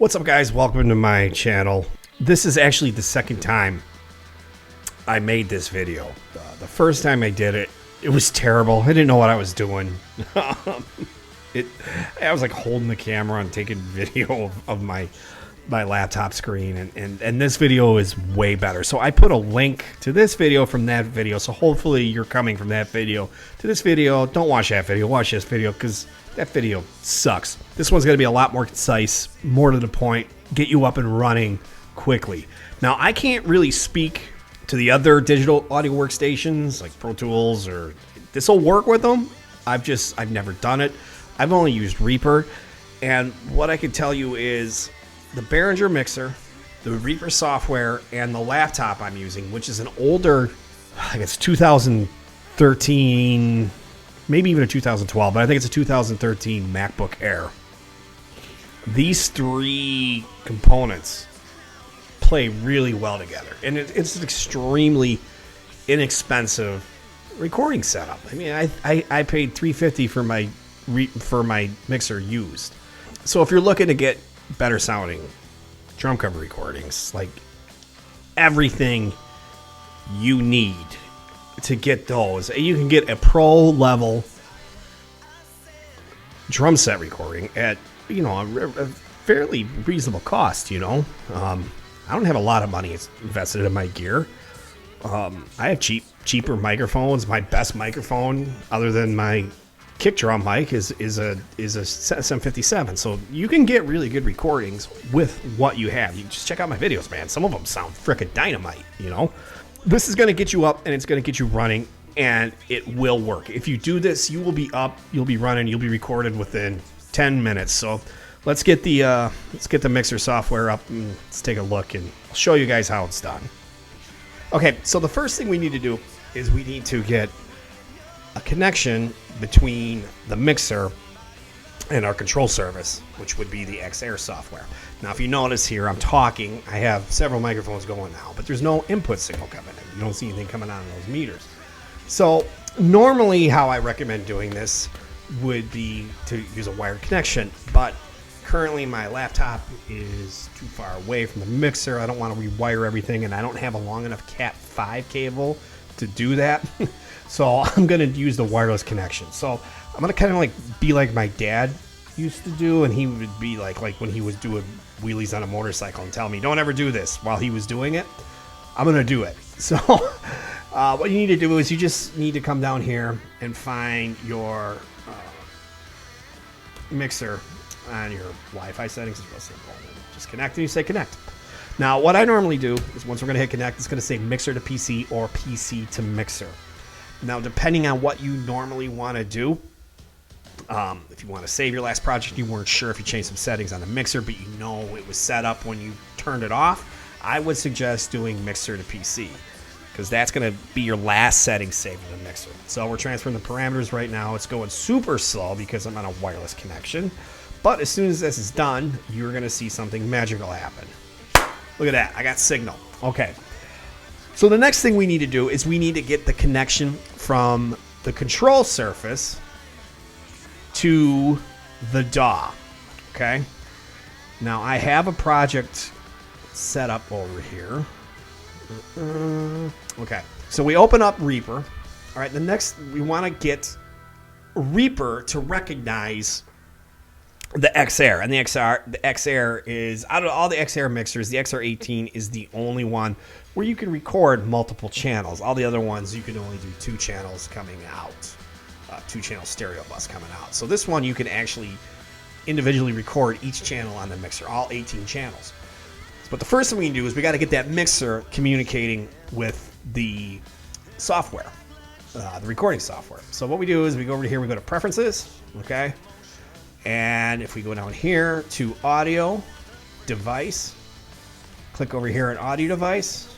What's up, guys? Welcome to my channel. This is actually the second time I made this video. The first time I did it, it was terrible. I didn't know what I was doing. I was like holding the camera and taking video of my laptop screen, and this video is way better. So I put a link to this video from that video, so hopefully you're coming from that video to this video. Don't watch that video, watch this video, because that video sucks. This one's going to be a lot more concise, more to the point, get you up and running quickly. Now, I can't really speak to the other digital audio workstations like Pro Tools, or this will work with them. I've never done it. I've only used Reaper, and what I can tell you is the Behringer mixer, the Reaper software, and the laptop I'm using, which is an older, I guess 2013, maybe even a 2012, but I think it's a 2013 MacBook Air. These three components play really well together, and it's an extremely inexpensive recording setup. I mean, I paid $350 for my mixer used. So if you're looking to get better sounding drum cover recordings, like everything you need to get those, you can get a pro level drum set recording at, you know, a fairly reasonable cost. You know, I don't have a lot of money invested in my gear. I have cheaper microphones. My best microphone, other than my kick drum mic, is a SM57. So you can get really good recordings with what you have. You just check out my videos, man. Some of them sound frickin' dynamite. You know, this is going to get you up and it's going to get you running, and it will work. If you do this, you will be up, you'll be running, you'll be recorded within 10 minutes. So let's get the mixer software up and let's take a look, and I'll show you guys how it's done. Okay, so the first thing we need to do is we need to get a connection between the mixer and our control service, which would be the XAir software. Now, if you notice here, I'm talking. I have several microphones going now, but there's no input signal coming in. You don't see anything coming out of those meters. So normally how I recommend doing this would be to use a wired connection, but currently my laptop is too far away from the mixer. I don't want to rewire everything, and I don't have a long enough Cat 5 cable to do that. So I'm going to use the wireless connection. So I'm going to kind of like be like my dad used to do, and he would be like when he was doing wheelies on a motorcycle and tell me, don't ever do this. While he was doing it, I'm going to do it. So what you need to do is you just need to come down here and find your mixer on your Wi-Fi settings. It's real simple. Just connect and you say connect. Now, what I normally do is once we're going to hit connect, it's going to say mixer to PC or PC to mixer. Now, depending on what you normally want to do, if you want to save your last project, you weren't sure if you changed some settings on the mixer, but you know it was set up when you turned it off, I would suggest doing mixer to PC, because that's going to be your last setting saved in the mixer. So we're transferring the parameters right now. It's going super slow because I'm on a wireless connection. But as soon as this is done, you're going to see something magical happen. Look at that. I got signal. Okay. So the next thing we need to do is we need to get the connection from the control surface to the DAW. Okay. Now I have a project set up over here. Okay. So we open up Reaper. All right. The next, we want to get Reaper to recognize the XAir, and the XAir is, out of all the XAir mixers, the XR18 is the only one where you can record multiple channels. All the other ones, you can only do 2 channels coming out, 2-channel stereo bus coming out. So this one, you can actually individually record each channel on the mixer, all 18 channels. But the first thing we can do is we got to get that mixer communicating with the software, the recording software. So what we do is we go over here, we go to preferences, okay? And if we go down here to audio device, click over here on audio device,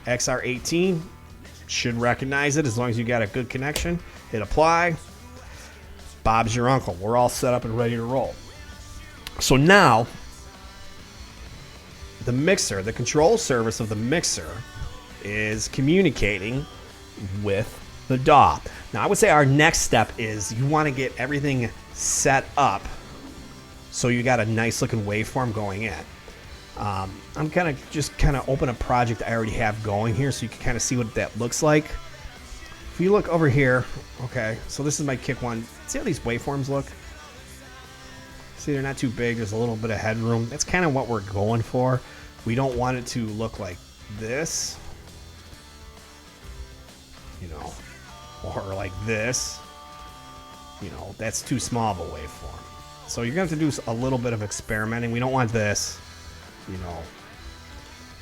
XR18 should recognize it as long as you got a good connection. Hit apply. Bob's your uncle. We're all set up and ready to roll. So now the mixer, the control service of the mixer, is communicating with the DAW. Now I would say our next step is you want to get everything set up So you got a nice looking waveform going in. I'm gonna just kind of open a project I already have going here so you can kind of see what that looks like. If you look over here, okay, so this is my kick one. See how these waveforms look? See, they're not too big. There's a little bit of headroom. That's kind of what we're going for. We don't want it to look like this, you know, or like this. You know, that's too small of a waveform. So you're going to have to do a little bit of experimenting. We don't want this, you know.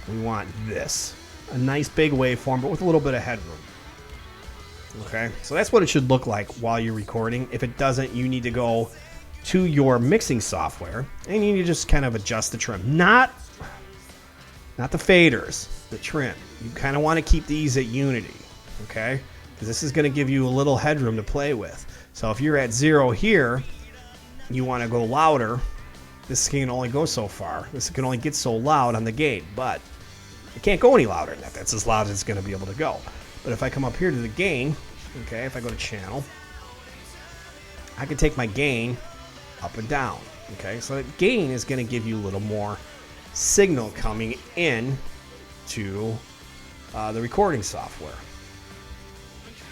We want this. A nice big waveform, but with a little bit of headroom. Okay, so that's what it should look like while you're recording. If it doesn't, you need to go to your mixing software and you need to just kind of adjust the trim. Not the faders, the trim. You kind of want to keep these at unity, okay? Because this is going to give you a little headroom to play with. So if you're at 0 here, you want to go louder. This can only go so far. This can only get so loud on the gate, but it can't go any louder than that. That's as loud as it's going to be able to go. But if I come up here to the gain, okay, if I go to channel, I can take my gain up and down, okay? So that gain is going to give you a little more signal coming in to the recording software.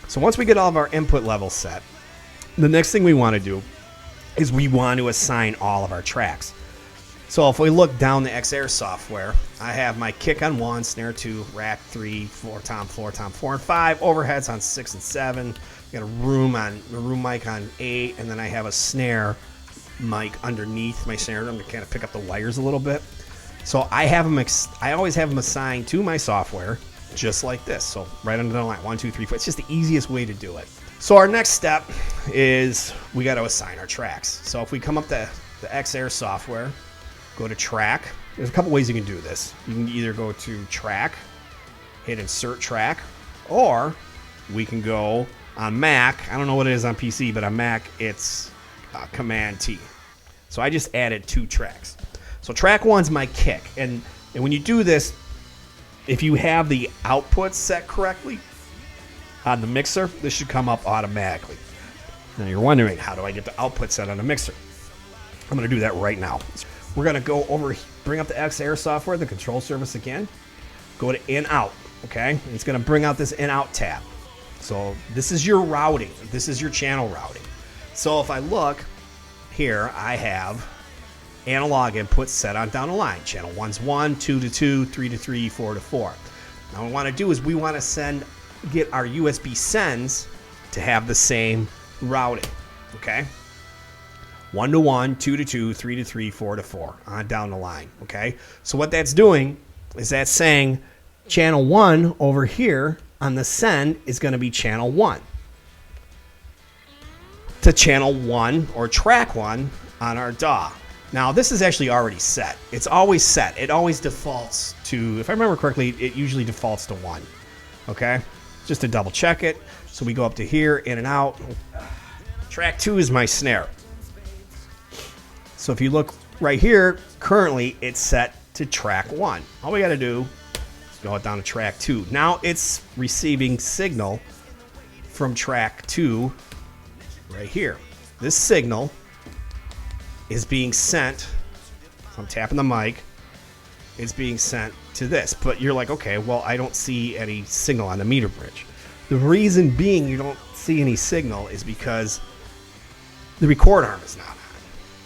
So once we get all of our input levels set, the next thing we want to do is we want to assign all of our tracks. So if we look down the XAir software, I have my kick on 1, snare 2, rack 3, floor tom 4, and 5, overheads on 6 and 7. Got a room mic on 8, and then I have a snare mic underneath my snare drum to kind of pick up the wires a little bit. So I have them. I always have them assigned to my software, just like this. So right under the line, 1, 2, 3, 4. It's just the easiest way to do it. So our next step is we got to assign our tracks. So if we come up to the XAir software, go to track. There's a couple ways you can do this. You can either go to track, hit insert track, or we can go on Mac. I don't know what it is on PC, but on Mac it's Command T. So I just added 2 tracks. So track 1's my kick, and when you do this, if you have the output set correctly on the mixer, this should come up automatically. Now you're wondering, how do I get the output set on the mixer? I'm going to do that right now. We're going to go over, bring up the XAir software, the control surface again, go to in-out, okay? And it's going to bring out this in-out tab. So this is your routing. This is your channel routing. So if I look here, I have analog input set on down the line. Channel 1's 1, 2 to 2, 3 to 3, 4 to 4. Now what we want to do is we want to get our USB sends to have the same routing, okay? 1 to 1, 2 to 2, 3 to 3, 4 to 4 on down the line, okay? So what that's doing is that's saying channel 1 over here on the send is going to be channel 1 to channel 1 or track 1 on our DAW. Now this is actually already set. It's always set. It always defaults to, if I remember correctly, it usually defaults to 1, okay? Just to double check it. So we go up to here, in and out. Track 2 is my snare. So if you look right here, currently it's set to track 1. All we got to do is go down to track 2. Now it's receiving signal from track 2 right here. This signal is being sent, so I'm tapping the mic, it's being sent to this. But you're like, okay, well, I don't see any signal on the meter bridge. The reason being you don't see any signal is because the record arm is not on.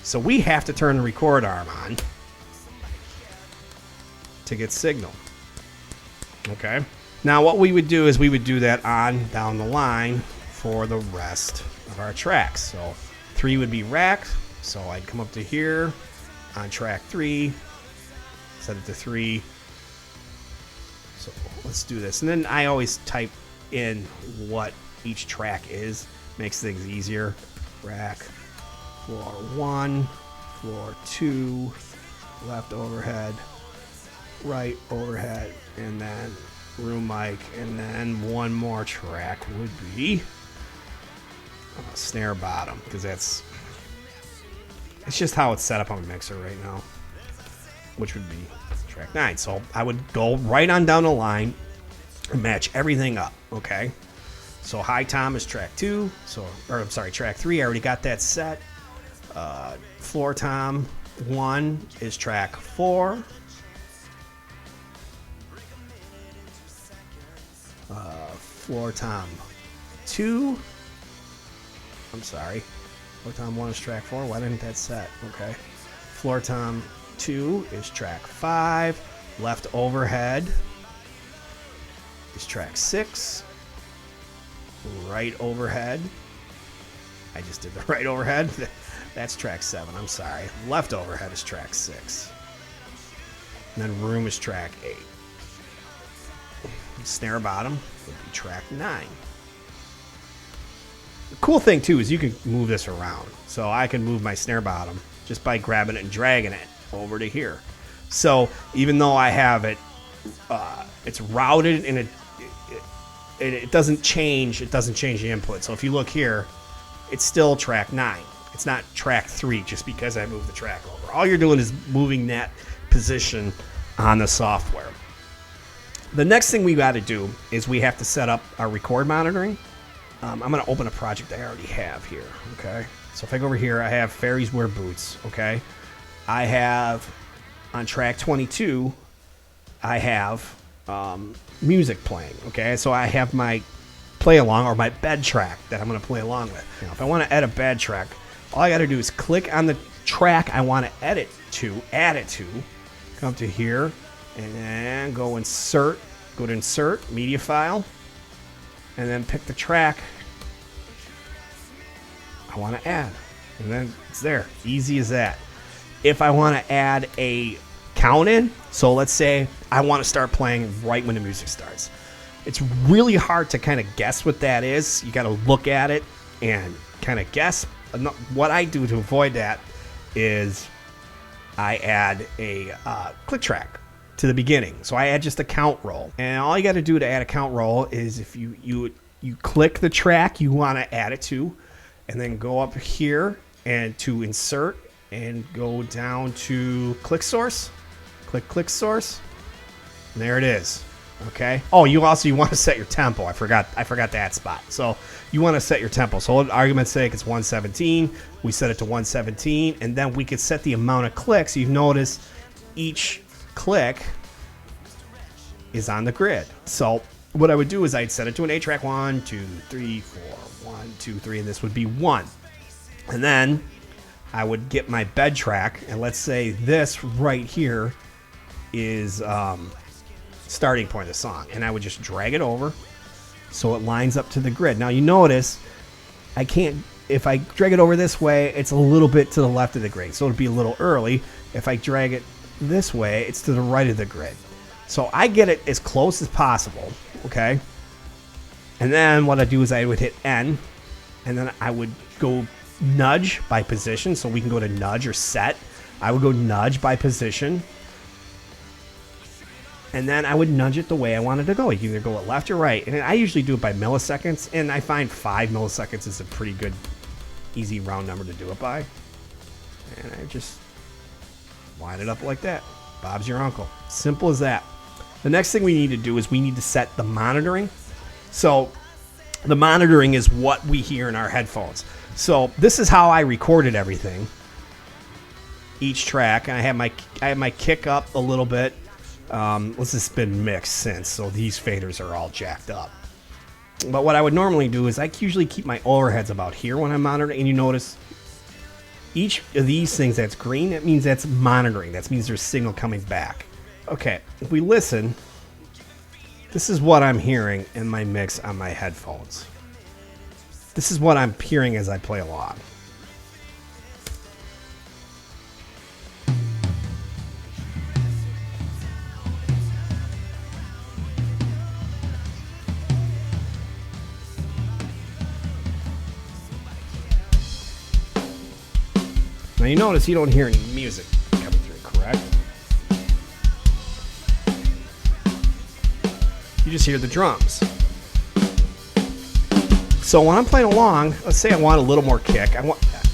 So we have to turn the record arm on to get signal. Okay. Now what we would do is we would do that on down the line for the rest of our tracks. So 3 would be racked. So I'd come up to here on track 3, set it to 3. So let's do this. And then I always type in what each track is. Makes things easier. Rack, floor 1, floor 2, left overhead, right overhead, and then room mic, and then one more track would be snare bottom, because it's just how it's set up on the mixer right now, which would be track 9. So I would go right on down the line and match everything up, okay? So high tom is track 2, so, or I'm sorry, track 3, I already got that set. Floor tom 1 is track 4. Floor tom 2. I'm sorry. Floor tom 1 is track 4. Why didn't that set? Okay. Floor tom 2 is track 5. Left overhead is track 6. Right overhead. I just did the right overhead. That's track 7. I'm sorry. Left overhead is track 6. And then room is track 8. Snare bottom would be track 9. The cool thing too is you can move this around. So I can move my snare bottom just by grabbing it and dragging it over to here. So even though I have it, it's routed and it doesn't change. It doesn't change the input. So if you look here, it's still track 9. It's not track 3 just because I moved the track over. All you're doing is moving that position on the software. The next thing we got to do is we have to set up our record monitoring. I'm going to open a project I already have here. Okay. So if I go over here, I have Fairies Wear Boots. Okay. I have on track 22, I have music playing. Okay. So I have my play along or my bed track that I'm going to play along with. Now, if I want to edit a bed track, all I got to do is click on the track I want to add it to, come to here, and then go insert, go to insert, media file, and then pick the track I want to add. And then it's there. Easy as that. If I want to add a count in, so let's say I want to start playing right when the music starts. It's really hard to kind of guess what that is. You got to look at it and kind of guess. What I do to avoid that is I add a click track to the beginning. So I add just a count roll. And all you got to do to add a count roll is if you click the track you want to add it to, and then go up here and to insert and go down to click source. Click source. And there it is. Okay. Oh, you want to set your tempo. I forgot that spot. So you want to set your tempo. So argument's sake, it's 117. We set it to 117, and then we could set the amount of clicks. You've noticed each click is on the grid. So what I would do is I'd set it to an 8-track 1, 2, 3, 4, 1, 2, 3, and this would be 1. And then I would get my bed track, and let's say this right here is starting point of the song, and I would just drag it over so it lines up to the grid. Now you notice I can't, if I drag it over this way, it's a little bit to the left of the grid, so it'll be a little early. If I drag it this way, it's to the right of the grid. So I get it as close as possible, okay? And then what I do is I would hit N, and then I would go nudge by position, so we can go to nudge or set. I would go nudge by position, and then I would nudge it the way I wanted to go. You can either go left or right. And I usually do it by milliseconds. And I find 5 milliseconds is a pretty good, easy round number to do it by. And I just line it up like that. Bob's your uncle. Simple as that. The next thing we need to do is we need to set the monitoring. So the monitoring is what we hear in our headphones. So this is how I recorded everything. Each track. And I have my kick up a little bit. This has been mixed since, so these faders are all jacked up. But what I would normally do is I usually keep my overheads about here when I'm monitoring, and you notice each of these things that's green, that means that's monitoring. That means there's signal coming back. Okay, if we listen, this is what I'm hearing in my mix on my headphones. This is what I'm hearing as I play along. Now you notice you don't hear any music coming through, correct? You just hear the drums. So when I'm playing along, let's say I want a little more kick. I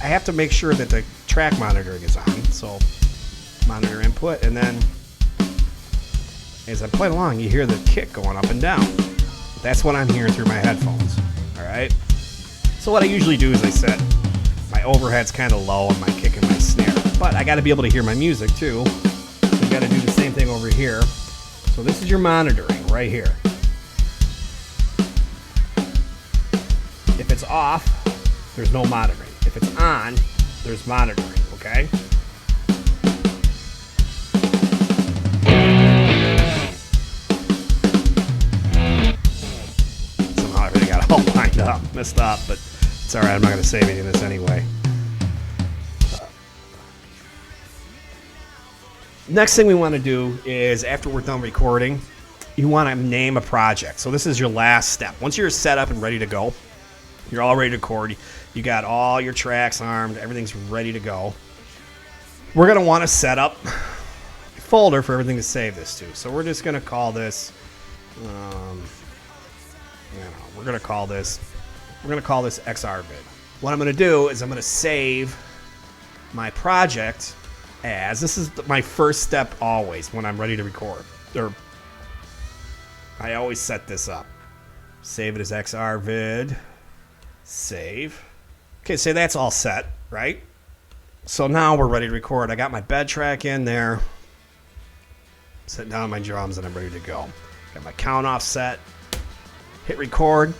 have to make sure that the track monitoring is on. So monitor input, and then as I'm playing along, you hear the kick going up and down. That's what I'm hearing through my headphones. All right. So what I usually do is I set my overhead's kind of low on my kick and my snare. But I got to be able to hear my music too. So you got to do the same thing over here. So this is your monitoring right here. If it's off, there's no monitoring. If it's on, there's monitoring, okay? Somehow everything got all lined up, messed up, but it's alright, I'm not going to save any of this anyway. Next thing we want to do is, after we're done recording, you want to name a project. So this is your last step. Once you're set up and ready to go, you're all ready to record, you got all your tracks armed, everything's ready to go. We're going to want to set up a folder for everything to save this to. So we're just going to call this, we're going to call this XR vid. What I'm going to do is I'm going to save my project as, this is my first step always when I'm ready to record. Or I always set this up. Save it as XR vid. Save. Okay, so that's all set, right? So now we're ready to record. I got my bed track in there. Sitting down on my drums and I'm ready to go. Got my count off set. Hit record.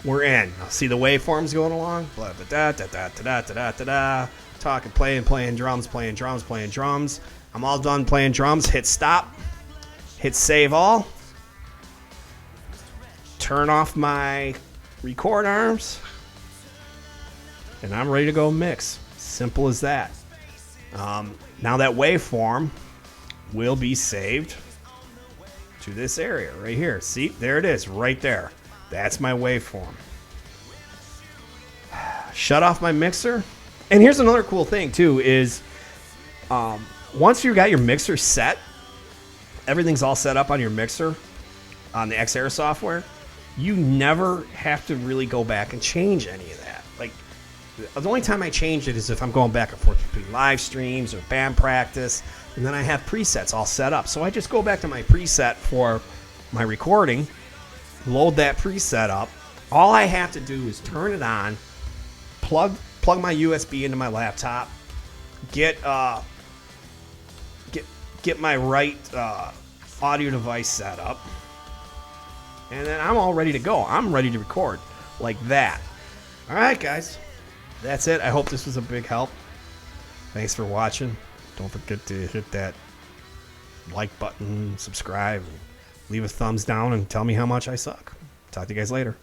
We're in. Now see the waveforms going along? Blah, da, da, da, da, da, da, da, da. Talking, playing drums, playing drums. I'm all done playing drums. Hit stop. Hit save all. Turn off my record arms. And I'm ready to go mix. Simple as that. Now that waveform will be saved to this area right here. See, there it is right there. That's my waveform. Shut off my mixer. And here's another cool thing too is once you got your mixer set, everything's all set up on your mixer on the XAir software, you never have to really go back and change any of that. Like, the only time I change it is if I'm going back and forth between live streams or band practice, and then I have presets all set up. So I just go back to my preset for my recording, load that preset up. All I have to do is turn it on, plug my USB into my laptop, get my right audio device set up, and then I'm all ready to go. I'm ready to record like that. All right, guys. That's it. I hope this was a big help. Thanks for watching. Don't forget to hit that like button, subscribe, and leave a thumbs down, and tell me how much I suck. Talk to you guys later.